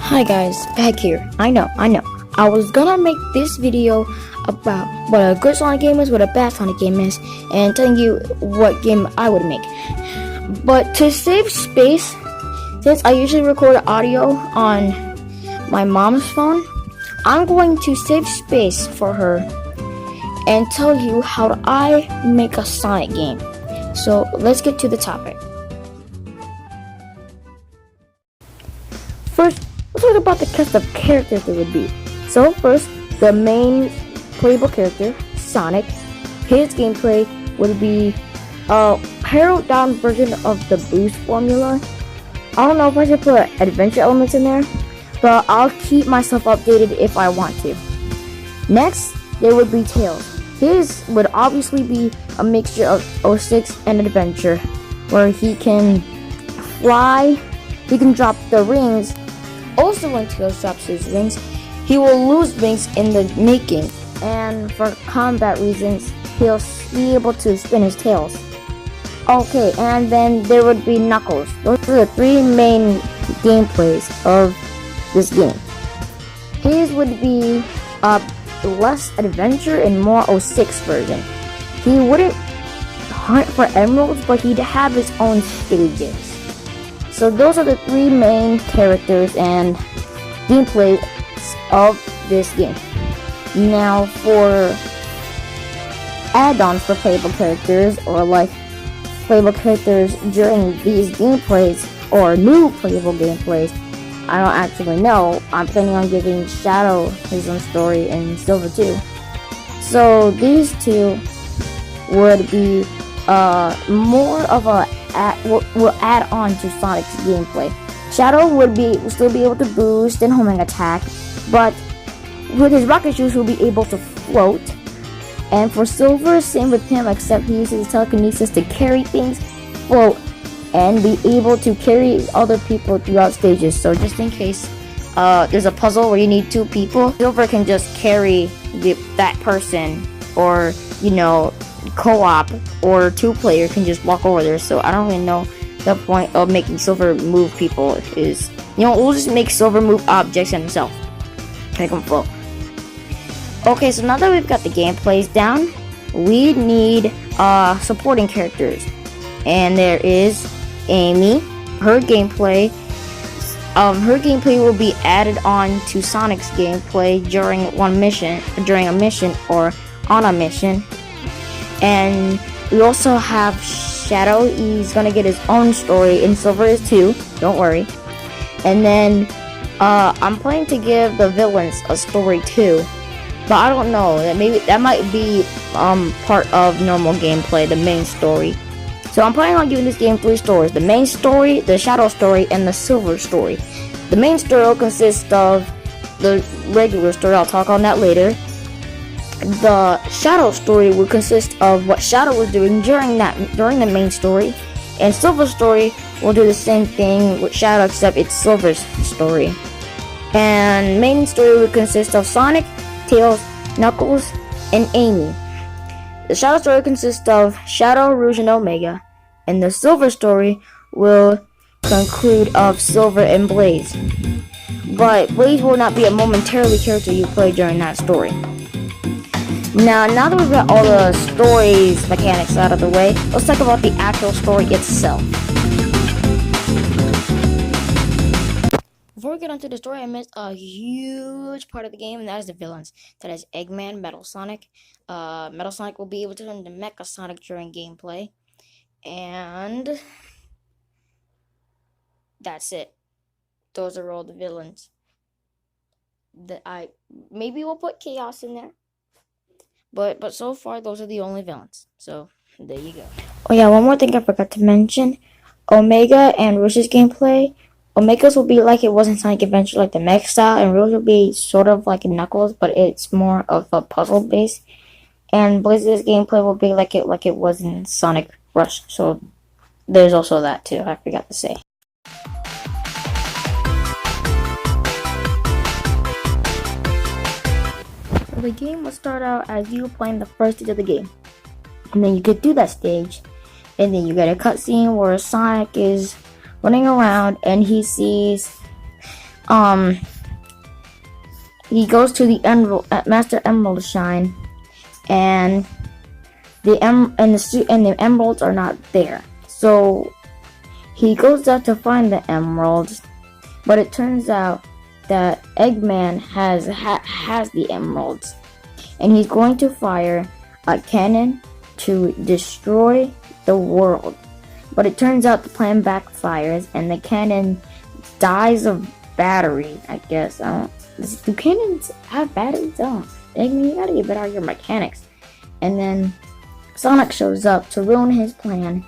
Hi guys, back here. I know. I was gonna make this video about what a good Sonic game is, what a bad Sonic game is, and telling you what game I would make. But to save space, since I usually record audio on my mom's phone, I'm going to save space for her and tell you how I make a Sonic game. So let's get to the topic. First, let's talk about the cast of characters there would be. So first, the main playable character, Sonic. His gameplay would be a pared down version of the boost formula. I don't know if I should put adventure elements in there, but I'll keep myself updated if I want to. Next, there would be Tails. His would obviously be a mixture of 06 and adventure, where he can fly, he can drop the rings. Also, when Tails drops his rings, he will lose rings in the making, and for combat reasons, he'll be able to spin his tails. Okay, and then there would be Knuckles. Those are the three main gameplays of this game. His would be less adventure and more 06 version. He wouldn't hunt for emeralds, but he'd have his own stages. So those are the three main characters and gameplay of this game. Now for add-ons for playable characters, or like playable characters during these gameplays, or new playable gameplays, I don't actually know. I'm planning on giving Shadow his own story and Silver too. So these two would be more of a will add on to Sonic's gameplay. Shadow would still be able to boost and homing attack, but with his rocket shoes he'll be able to float. And for Silver, same with him, except he uses telekinesis to carry things, float, and be able to carry other people throughout stages. So just in case there's a puzzle where you need two people, Silver can just carry that person, or co-op or two-player can just walk over there. So I don't really know the point of making Silver move people is, we'll just make Silver move objects himself, make him float. Okay, so now that we've got the gameplays down, we need supporting characters, and there is Amy. Her gameplay will be added on to Sonic's gameplay during a mission or on a mission. And we also have Shadow. He's gonna get his own story, and Silver is too, don't worry. And then I'm planning to give the villains a story too, but I don't know, that might be part of normal gameplay, the main story. So I'm planning on giving this game 3 stories: the main story, the Shadow story, and the Silver story. The main story will consist of the regular story, I'll talk on that later. The Shadow story will consist of what Shadow was doing during the main story, and Silver's story will do the same thing with Shadow, except it's Silver's story. And main story will consist of Sonic, Tails, Knuckles, and Amy. The Shadow story consists of Shadow, Rouge, and Omega, and the Silver story will conclude of Silver and Blaze. But Blaze will not be a momentarily character you play during that story. Now that we've got all the stories mechanics out of the way, let's talk about the actual story itself. Before we get onto the story, I missed a huge part of the game, and that is the villains. That is Eggman, Metal Sonic. Metal Sonic will be able to turn into Mecha Sonic during gameplay. And that's it. Those are all the villains. Maybe we'll put Chaos in there. But so far, those are the only villains. So, there you go. Oh yeah, one more thing I forgot to mention. Omega and Rouge's gameplay. Omega's will be like it was in Sonic Adventure, like the mech style, and Rouge will be sort of like Knuckles, but it's more of a puzzle base. And Blaze's gameplay will be like it was in Sonic Rush. So, there's also that too, I forgot to say. The game will start out as you playing the first stage of the game, and then you get through that stage, and then you get a cutscene where Sonic is running around and he sees he goes to the Master Emerald Shrine, and the emeralds are not there. So he goes out to find the emeralds, but it turns out that Eggman has the emeralds, and he's going to fire a cannon to destroy the world. But it turns out the plan backfires, and the cannon dies of battery, I guess. Do cannons have batteries? Oh, Eggman, you gotta get better at your mechanics. And then Sonic shows up to ruin his plan.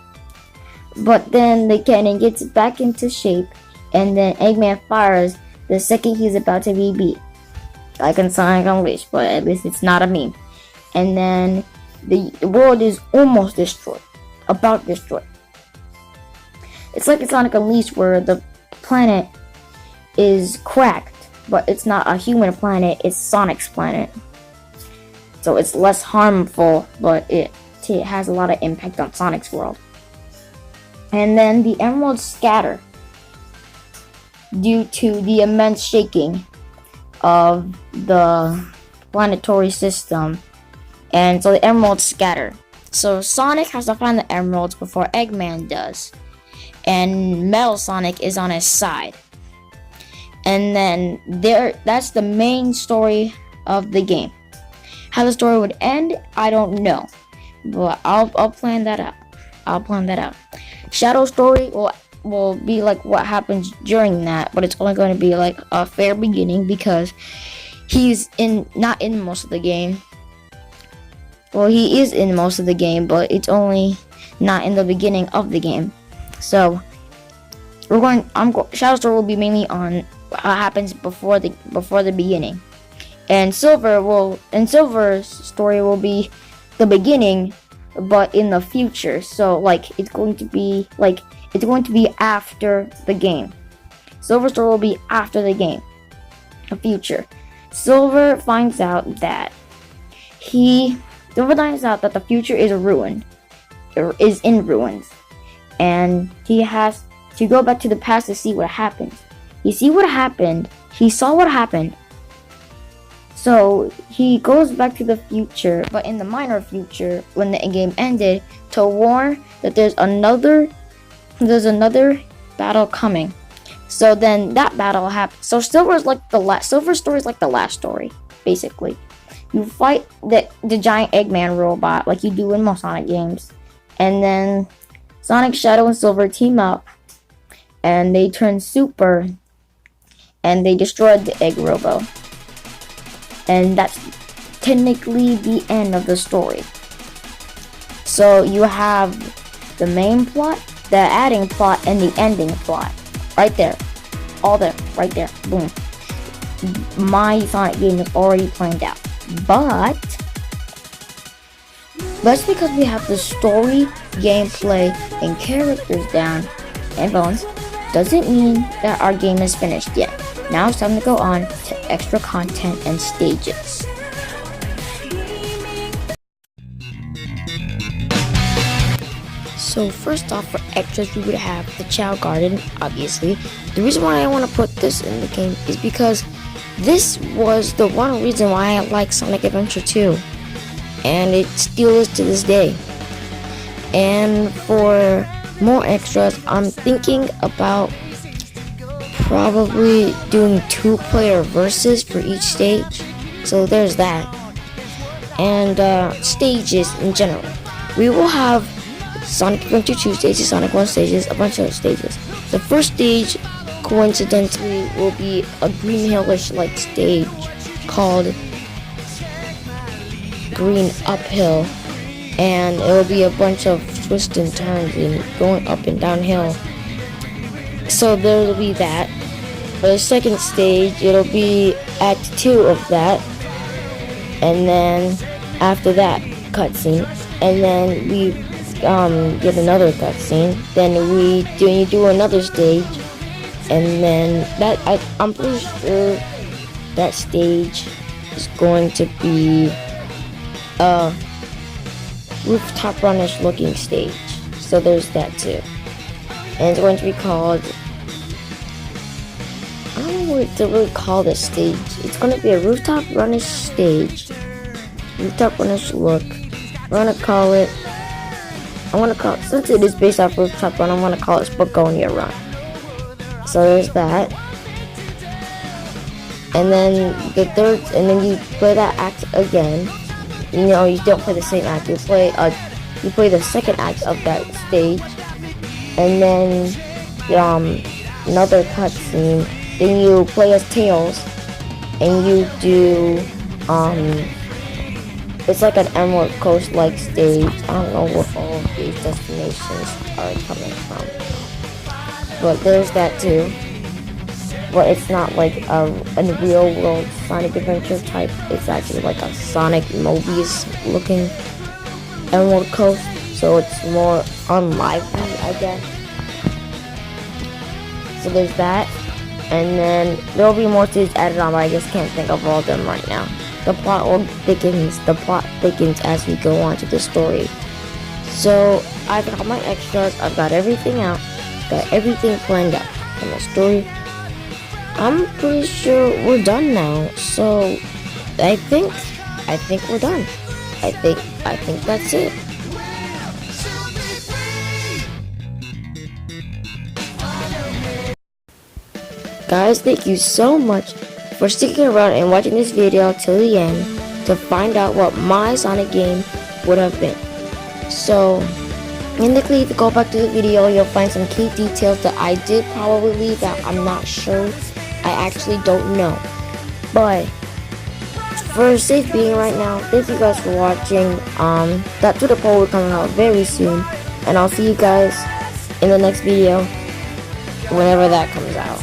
But then the cannon gets back into shape, and then Eggman fires the second he's about to be beat. Like in Sonic Unleashed, but at least it's not a meme. And then the world is almost destroyed. About destroyed. It's like in Sonic Unleashed where the planet is cracked, but it's not a human planet, it's Sonic's planet. So it's less harmful, but it has a lot of impact on Sonic's world. And then the emeralds scatter due to the immense shaking of the planetary system. And so the emeralds scatter. So Sonic has to find the emeralds before Eggman does. And Metal Sonic is on his side. And then that's the main story of the game. How the story would end, I don't know. But I'll plan that out. Shadow story will be like what happens during that, but it's only going to be like a fair beginning because he's not in most of the game. Well, he is in most of the game, but it's only not in the beginning of the game. So Shadow story will be mainly on what happens before the beginning, and Silver's story will be the beginning, but in the future. So like it's going to be after the game. Silver's story will be after the game, the future. Silver finds out that the future is ruined, or is in ruins, and he has to go back to the past to see what happened. He saw what happened. So he goes back to the future, but in the minor future, when the game ended, to warn that there's another battle coming. So then that battle happens. So Silver's story is like the last story, basically. You fight the giant Eggman robot like you do in most Sonic games, and then Sonic, Shadow, and Silver team up, and they turn super, and they destroyed the Egg Robo. And that's technically the end of the story. So you have the main plot, the adding plot, and the ending plot. Right there. All there. Right there. Boom. My Sonic game is already planned out. But just because we have the story, gameplay, and characters down, and bones, doesn't mean that our game is finished yet. Now it's time to go on to extra content and stages. So first off, for extras, we would have the Chow Garden, obviously. The reason why I want to put this in the game is because this was the one reason why I like Sonic Adventure 2. And it still is to this day. And for more extras, I'm thinking about probably doing 2-player versus for each stage. So there's that. And stages in general. We will have Sonic Adventure 2 stages, Sonic 1 stages, a bunch of stages. The first stage, coincidentally, will be a Green Hill-ish like stage called Green Uphill. And it will be a bunch of twists and turns and going up and downhill. So there will be that. For the second stage, it'll be Act 2 of that. And then after that, cutscene. And then we get another cutscene. Then you do another stage. And then I'm pretty sure that stage is going to be a rooftop runnish looking stage. So there's that too. And it's going to be called I don't know what to really call this stage. It's gonna be a rooftop runnish stage. Rooftop runnish look. We're gonna call it, since it is based off rooftop run, I'm gonna call it Spagonia Run. So there's that. And then you play that act again. You know, you don't play the same act. You play the second act of that stage, and then another cutscene. Then you play as Tails, and you do it's like an Emerald Coast like stage. I don't know where all of these destinations are coming from, but there's that too. But it's not like a real world Sonic Adventure type. It's actually like a Sonic Mobius looking Emerald Coast, so it's more unlively, I guess. So there's that, and then there'll be more stages added on, but I just can't think of all of them right now. The plot thickens as we go on to the story. So I've got my extras, I've got everything out, got everything planned out. And the story, I'm pretty sure we're done now. So I think we're done. I think that's it. Guys, thank you so much for sticking around and watching this video till the end to find out what my Sonic game would have been. So, in the clip, go back to the video, you'll find some key details that I did probably leave out. I'm not sure. I actually don't know. But, for safe being right now, thank you guys for watching. That Twitter poll will be coming out very soon. And I'll see you guys in the next video, whenever that comes out.